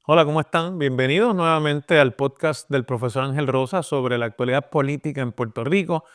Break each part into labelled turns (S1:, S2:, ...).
S1: Hola, ¿cómo están? Bienvenidos nuevamente al podcast del profesor Ángel Rosa sobre la actualidad política en Puerto Rico.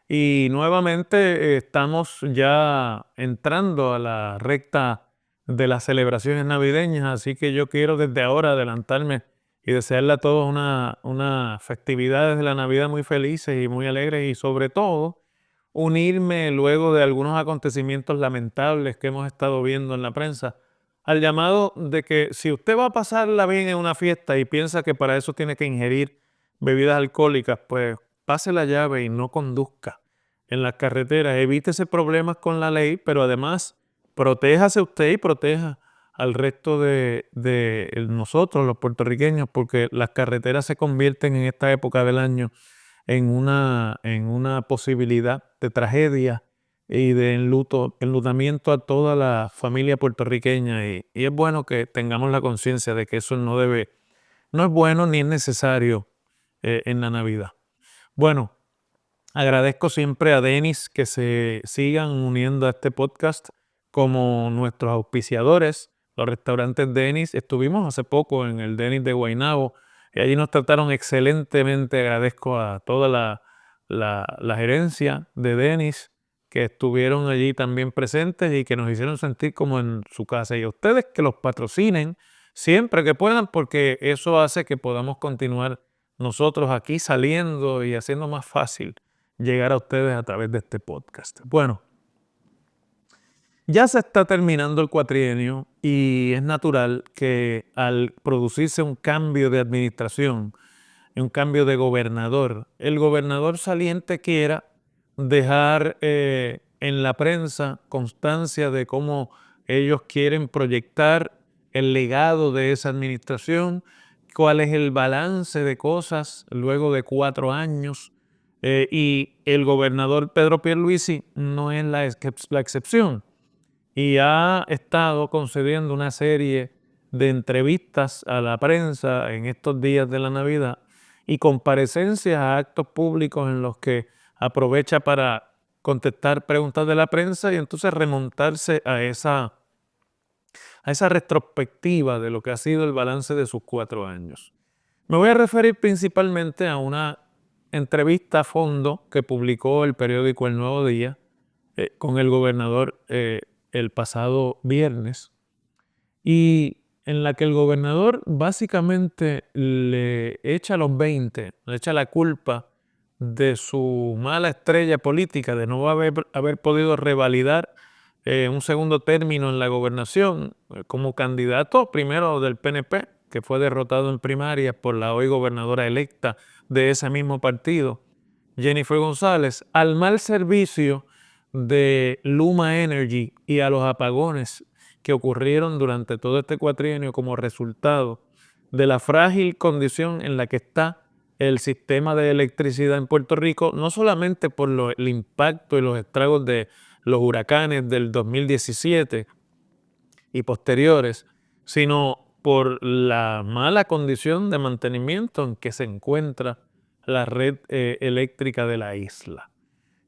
S1: Y nuevamente estamos ya entrando a la recta de las celebraciones navideñas, así que yo quiero desde ahora adelantarme y desearle a todos una festividades de la Navidad muy felices y muy alegres y sobre todo unirme luego de algunos acontecimientos lamentables que hemos estado viendo en la prensa al llamado de que si usted va a pasarla bien en una fiesta y piensa que para eso tiene que ingerir bebidas alcohólicas, pues pase la llave y no conduzca en las carreteras. Evítese problemas con la ley, pero además protéjase usted y proteja al resto de nosotros, los puertorriqueños, porque las carreteras se convierten en esta época del año en una posibilidad de tragedia y de enlutamiento a toda la familia puertorriqueña. Y es bueno que tengamos la conciencia de que eso no es bueno ni es necesario en la Navidad. Bueno, agradezco siempre a Denis que se sigan uniendo a este podcast como nuestros auspiciadores, los restaurantes Denis. Estuvimos hace poco en el Denis de Guaynabo y allí nos trataron excelentemente. Agradezco a toda la gerencia de Denis que estuvieron allí también presentes y que nos hicieron sentir como en su casa. Y a ustedes que los patrocinen siempre que puedan, porque eso hace que podamos continuar nosotros aquí saliendo y haciendo más fácil llegar a ustedes a través de este podcast. Bueno, ya se está terminando el cuatrienio y es natural que al producirse un cambio de administración, un cambio de gobernador, el gobernador saliente quiera dejar en la prensa constancia de cómo ellos quieren proyectar el legado de esa administración, cuál es el balance de cosas luego de 4 años. Y el gobernador Pedro Pierluisi no es la excepción y ha estado concediendo una serie de entrevistas a la prensa en estos días de la Navidad y comparecencias a actos públicos en los que aprovecha para contestar preguntas de la prensa y entonces remontarse a esa retrospectiva de lo que ha sido el balance de sus 4 años. Me voy a referir principalmente a una entrevista a fondo que publicó el periódico El Nuevo Día con el gobernador el pasado viernes y en la que el gobernador básicamente le echa los 20, le echa la culpa de su mala estrella política, de no haber podido revalidar un segundo término en la gobernación como candidato primero del PNP, que fue derrotado en primarias por la hoy gobernadora electa de ese mismo partido, Jennifer González, al mal servicio de Luma Energy y a los apagones que ocurrieron durante todo este cuatrienio como resultado de la frágil condición en la que está el sistema de electricidad en Puerto Rico, no solamente por el impacto y los estragos de los huracanes del 2017 y posteriores, sino por la mala condición de mantenimiento en que se encuentra la red eléctrica de la isla.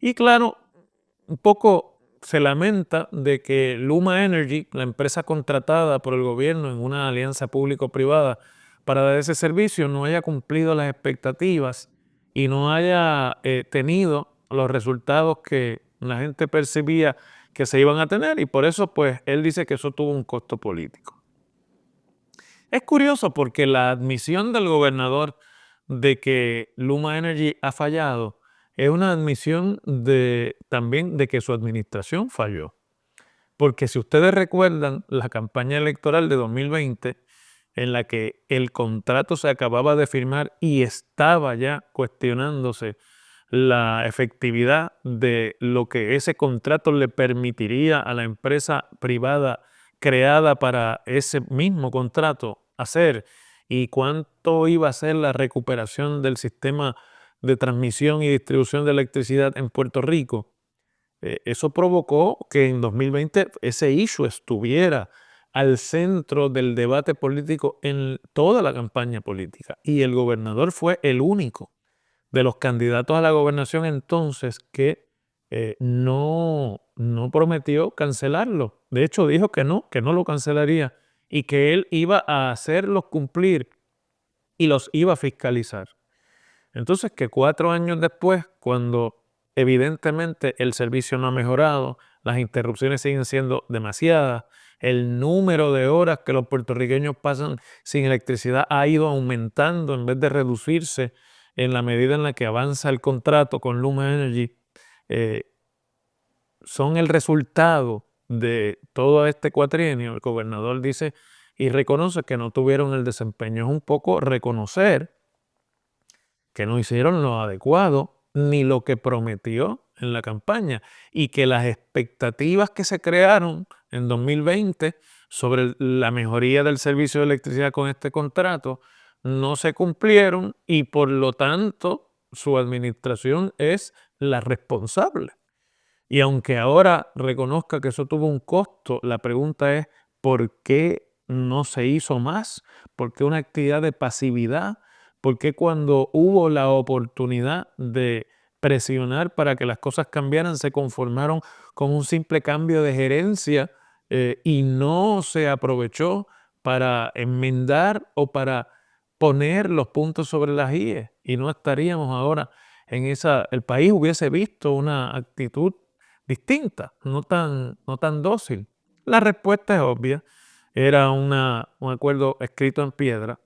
S1: Y claro, un poco se lamenta de que Luma Energy, la empresa contratada por el gobierno en una alianza público-privada para dar ese servicio, no haya cumplido las expectativas y no haya tenido los resultados que la gente percibía que se iban a tener, y por eso pues él dice que eso tuvo un costo político. Es curioso porque la admisión del gobernador de que Luma Energy ha fallado es una admisión también de que su administración falló. Porque si ustedes recuerdan la campaña electoral de 2020, en la que el contrato se acababa de firmar y estaba ya cuestionándose la efectividad de lo que ese contrato le permitiría a la empresa privada creada para ese mismo contrato hacer y cuánto iba a ser la recuperación del sistema de transmisión y distribución de electricidad en Puerto Rico. Eso provocó que en 2020 ese issue estuviera al centro del debate político en toda la campaña política y el gobernador fue el único de los candidatos a la gobernación entonces que no prometió cancelarlo. De hecho, dijo que no lo cancelaría y que él iba a hacerlos cumplir y los iba a fiscalizar. Entonces, que 4 años después, cuando evidentemente el servicio no ha mejorado, las interrupciones siguen siendo demasiadas, el número de horas que los puertorriqueños pasan sin electricidad ha ido aumentando en vez de reducirse en la medida en la que avanza el contrato con Luma Energy, eh, son el resultado de todo este cuatrienio. El gobernador dice y reconoce que no tuvieron el desempeño. Es un poco reconocer que no hicieron lo adecuado ni lo que prometió en la campaña y que las expectativas que se crearon en 2020 sobre la mejoría del servicio de electricidad con este contrato no se cumplieron y por lo tanto su administración es la responsable. Y aunque ahora reconozca que eso tuvo un costo, la pregunta es ¿por qué no se hizo más? ¿Por qué una actividad de pasividad? ¿Por qué cuando hubo la oportunidad de presionar para que las cosas cambiaran se conformaron con un simple cambio de gerencia y no se aprovechó para enmendar o para poner los puntos sobre las íes? Y no estaríamos ahora en esa, el país hubiese visto una actitud distinta, no tan dócil. La respuesta es obvia. Era un acuerdo escrito en piedra.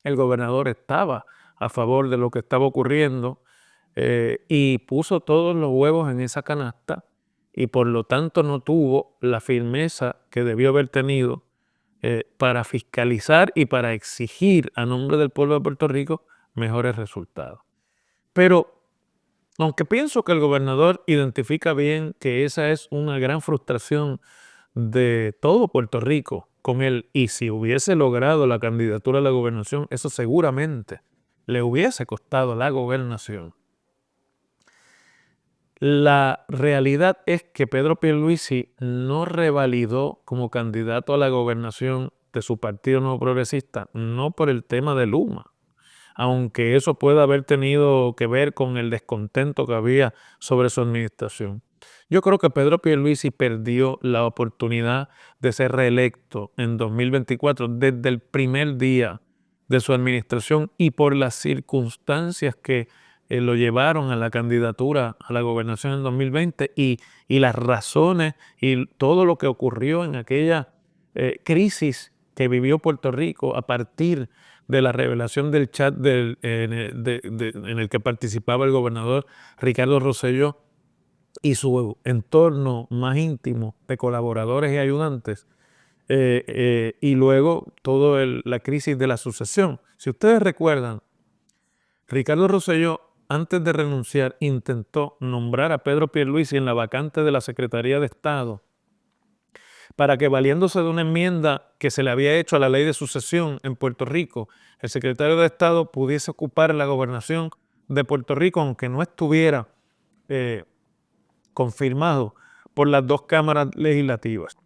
S1: El gobernador estaba a favor de lo que estaba ocurriendo y puso todos los huevos en esa canasta y por lo tanto no tuvo la firmeza que debió haber tenido para fiscalizar y para exigir a nombre del pueblo de Puerto Rico mejores resultados. Pero aunque pienso que el gobernador identifica bien que esa es una gran frustración de todo Puerto Rico con él, y si hubiese logrado la candidatura a la gobernación, eso seguramente le hubiese costado la gobernación. La realidad es que Pedro Pierluisi no revalidó como candidato a la gobernación de su Partido Nuevo Progresista, no por el tema de Luma, aunque eso pueda haber tenido que ver con el descontento que había sobre su administración. Yo creo que Pedro Pierluisi perdió la oportunidad de ser reelecto en 2024 desde el primer día de su administración y por las circunstancias que lo llevaron a la candidatura a la gobernación en 2020 y las razones y todo lo que ocurrió en aquella crisis que vivió Puerto Rico a partir de la revelación del chat en el que participaba el gobernador Ricardo Rosselló y su entorno más íntimo de colaboradores y ayudantes, y luego toda la crisis de la sucesión. Si ustedes recuerdan, Ricardo Rosselló, antes de renunciar, intentó nombrar a Pedro Pierluisi en la vacante de la Secretaría de Estado para que, valiéndose de una enmienda que se le había hecho a la ley de sucesión en Puerto Rico, el secretario de Estado pudiese ocupar la gobernación de Puerto Rico, aunque no estuviera confirmado por las dos cámaras legislativas.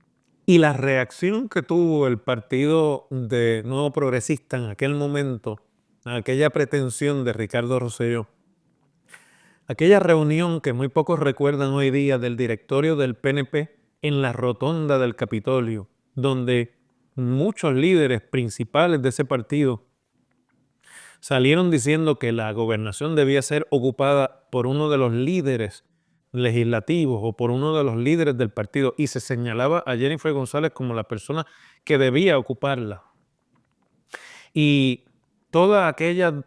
S1: Y la reacción que tuvo el Partido de Nuevo Progresista en aquel momento, a aquella pretensión de Ricardo Rosselló, aquella reunión que muy pocos recuerdan hoy día del directorio del PNP en la rotonda del Capitolio, donde muchos líderes principales de ese partido salieron diciendo que la gobernación debía ser ocupada por uno de los líderes legislativos o por uno de los líderes del partido y se señalaba a Jennifer González como la persona que debía ocuparla. Y toda aquella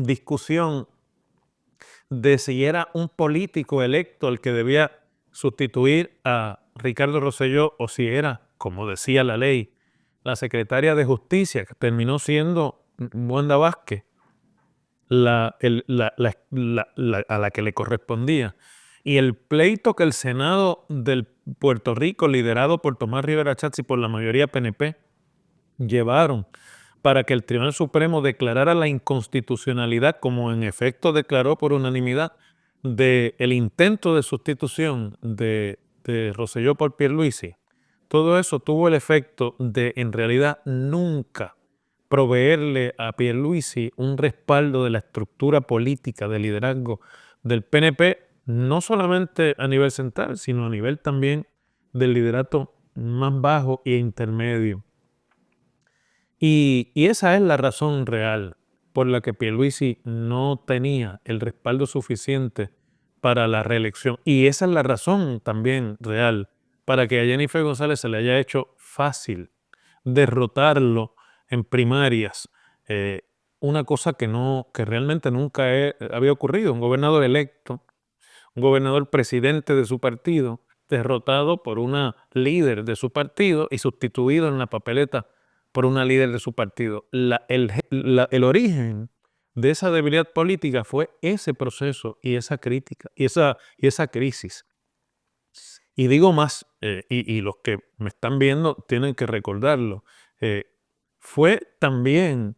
S1: discusión de si era un político electo el que debía sustituir a Ricardo Rosselló o si era, como decía la ley, la secretaria de Justicia, que terminó siendo Wanda Vázquez, a la que le correspondía. Y el pleito que el Senado de Puerto Rico, liderado por Tomás Rivera Schatz y por la mayoría PNP, llevaron para que el Tribunal Supremo declarara la inconstitucionalidad, como en efecto declaró por unanimidad, del intento de sustitución de Rosselló por Pierluisi. Todo eso tuvo el efecto de, en realidad, nunca proveerle a Pierluisi un respaldo de la estructura política de liderazgo del PNP, no solamente a nivel central, sino a nivel también del liderato más bajo e intermedio. Y esa es la razón real por la que Pierluisi no tenía el respaldo suficiente para la reelección. Y esa es la razón también real para que a Jennifer González se le haya hecho fácil derrotarlo en primarias. eh, una cosa que realmente nunca había ocurrido. Un gobernador electo, un gobernador presidente de su partido, derrotado por una líder de su partido y sustituido en la papeleta por una líder de su partido. El origen de esa debilidad política fue ese proceso y esa crítica y esa crisis. Y digo más, y los que me están viendo tienen que recordarlo, eh, fue también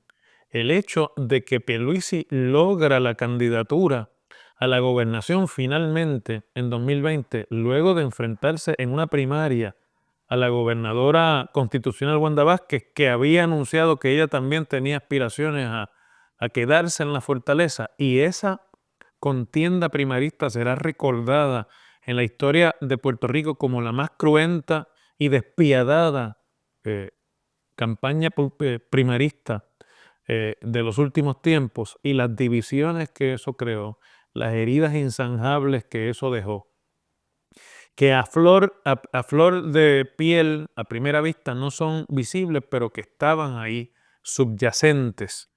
S1: el hecho de que Pierluisi logra la candidatura a la gobernación finalmente en 2020, luego de enfrentarse en una primaria a la gobernadora constitucional Wanda Vázquez, que había anunciado que ella también tenía aspiraciones a quedarse en la fortaleza, y esa contienda primarista será recordada en la historia de Puerto Rico como la más cruenta y despiadada eh, campaña primarista de los últimos tiempos, y las divisiones que eso creó, las heridas insanjables que eso dejó, que a flor de piel, a primera vista, no son visibles, pero que estaban ahí subyacentes,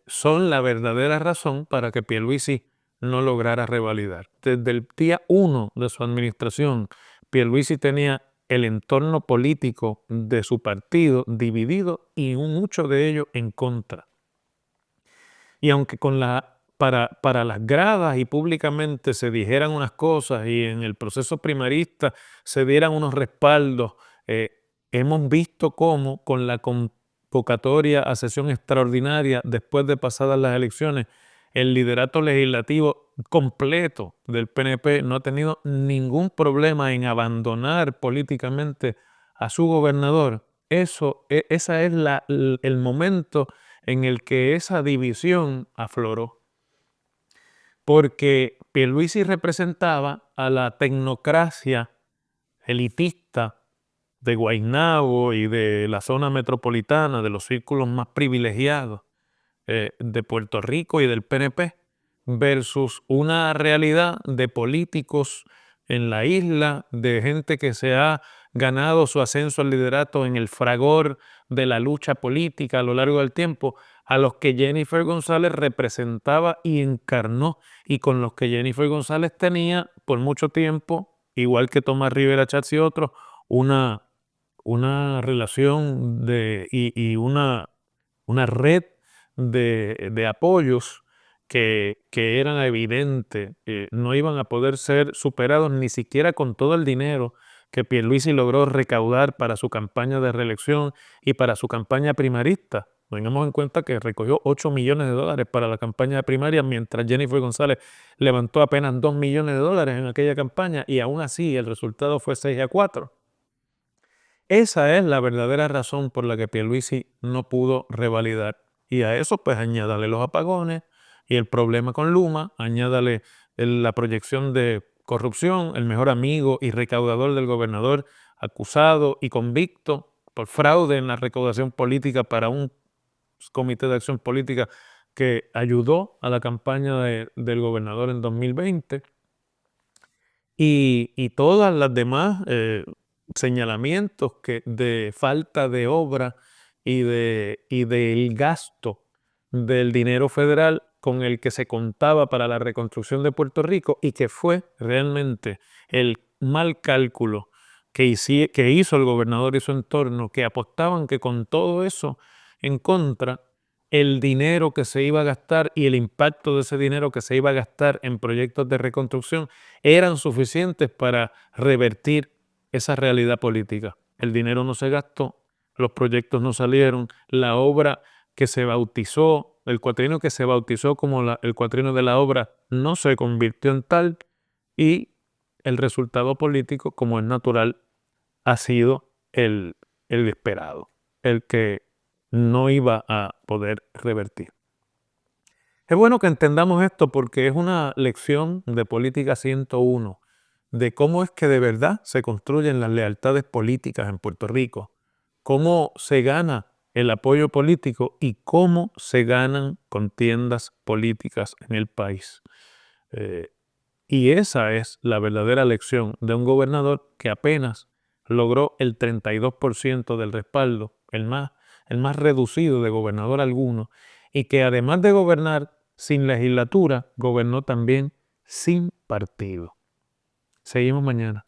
S1: son la verdadera razón para que Pierluisi no lograra revalidar. Desde el día 1 de su administración, Pierluisi tenía el entorno político de su partido dividido y mucho de ello en contra. Y aunque para las gradas y públicamente se dijeran unas cosas y en el proceso primarista se dieran unos respaldos, eh, hemos visto cómo con la convocatoria a sesión extraordinaria después de pasadas las elecciones, el liderato legislativo completo del PNP no ha tenido ningún problema en abandonar políticamente a su gobernador. Esa es el momento en el que esa división afloró, porque Pierluisi representaba a la tecnocracia elitista de Guaynabo y de la zona metropolitana, de los círculos más privilegiados de Puerto Rico y del PNP, versus una realidad de políticos en la isla, de gente que se ha ganado su ascenso al liderato en el fragor de la lucha política a lo largo del tiempo, a los que Jennifer González representaba y encarnó, y con los que Jennifer González tenía por mucho tiempo, igual que Tomás Rivera Chats y otros, una relación y una red de apoyos que eran evidentes, no iban a poder ser superados ni siquiera con todo el dinero que Pierluisi logró recaudar para su campaña de reelección y para su campaña primarista. Tengamos en cuenta que recogió $8 millones para la campaña primaria, mientras Jennifer González levantó apenas $2 millones en aquella campaña, y aún así el resultado fue 6-4. Esa es la verdadera razón por la que Pierluisi no pudo revalidar. Y a eso pues añádale los apagones y el problema con Luma, añádale la proyección de corrupción, el mejor amigo y recaudador del gobernador acusado y convicto por fraude en la recaudación política para un comité de acción política que ayudó a la campaña del gobernador en 2020. Y todas las demás señalamientos de falta de obra y del gasto del dinero federal con el que se contaba para la reconstrucción de Puerto Rico, y que fue realmente el mal cálculo que hizo el gobernador y su entorno, que apostaban que con todo eso en contra, el dinero que se iba a gastar y el impacto de ese dinero que se iba a gastar en proyectos de reconstrucción eran suficientes para revertir esa realidad política. El dinero no se gastó, los proyectos no salieron, la obra que se bautizó, el cuatrienio que se bautizó como el cuatrienio de la obra, no se convirtió en tal, y el resultado político, como es natural, ha sido el esperado, el que no iba a poder revertir. Es bueno que entendamos esto porque es una lección de política 101, de cómo es que de verdad se construyen las lealtades políticas en Puerto Rico, cómo se gana el apoyo político y cómo se ganan contiendas políticas en el país. Y esa es la verdadera lección de un gobernador que apenas logró el 32% del respaldo, el más reducido de gobernador alguno, y que además de gobernar sin legislatura, gobernó también sin partido. Seguimos mañana.